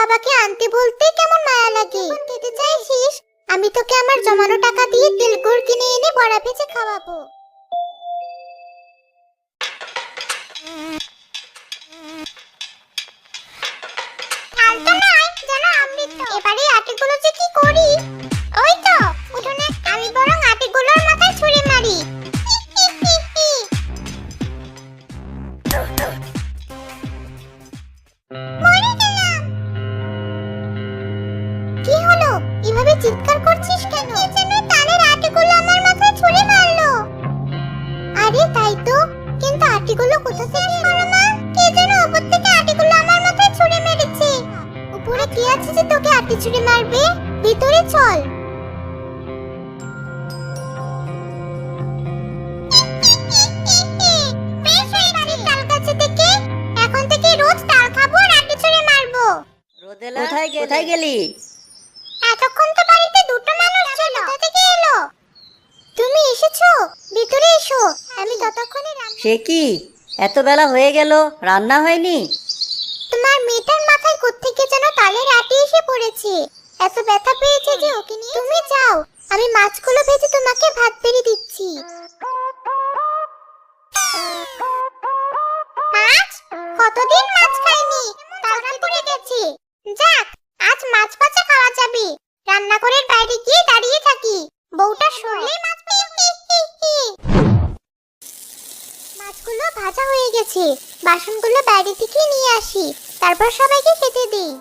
বাবাকে আনতে বলতে কেমন মায়া লাগে। খেতে চাইছিস? আমি তোকে আমার জমানো টাকা দিয়ে তিল গুড় কিনে এনে বড়া ভেজে খাওয়াবো। ফালতু নয়, যেন অমৃত। এবারে আটিগুলো যে কি করি? ওই তো উঠোনে, আমি বরং আটিগুলোর মাথায় ছুঁড়ে মারি। মরে গেলাম। কি হলো? এভাবে চিৎকার করছিস কেন? কে যেন তালের আটিগুলো আমার মাথায় ছুঁড়ে মারলো। আরে তাই তো, কিন্তু আটিগুলো কোথা থেকে এলো? মা, কে যেন উপর থেকে আটিগুলো আমার মাথায় ছুঁড়ে মেরেছে। উপরে কি আছে যে তোকে আটি ছুঁড়ে মারবে? ভিতরে চল। বেশ হয়েছে, তাল গাছে থেকে এখন থেকে রোজ তাল খাবো আর আটি ছুঁড়ে মারবো। রোদেলা, কোথায় গেলি? এতক্ষণ তো বাড়িতে দুটো মানুষ ছিল, কোথা থেকে এলো? তুমি এসেছো? ভিতরে এসো, আমি ততক্ষণে সে কি, এত বেলা হয়ে গেল, রান্না হয়নি? তোমার মেয়েটার মাথায় কোত্থেকে যেন তালের আটি এসে পড়েছে। এত ব্যথা পেয়েছে যে ওকে নিয়ে তুমি যাও, আমি মাছগুলো ভেজে তোমাকে ভাত বেড়ে দিচ্ছি। মাছ? কতদিন মাছ খাইনি, তাড়া পড়ে গেছে। যাক, আজ মাছ ভাজা খাওয়া যাবে। রান্নাঘরের বাইরে গিয়ে দাঁড়িয়ে থাকি, বউটা শুনলেই মাছ মাছগুলো ভাজা হয়ে গেছে, বাসনগুলো বাইরে থেকে নিয়ে আসি, তারপর সবাইকে খেতে দিই।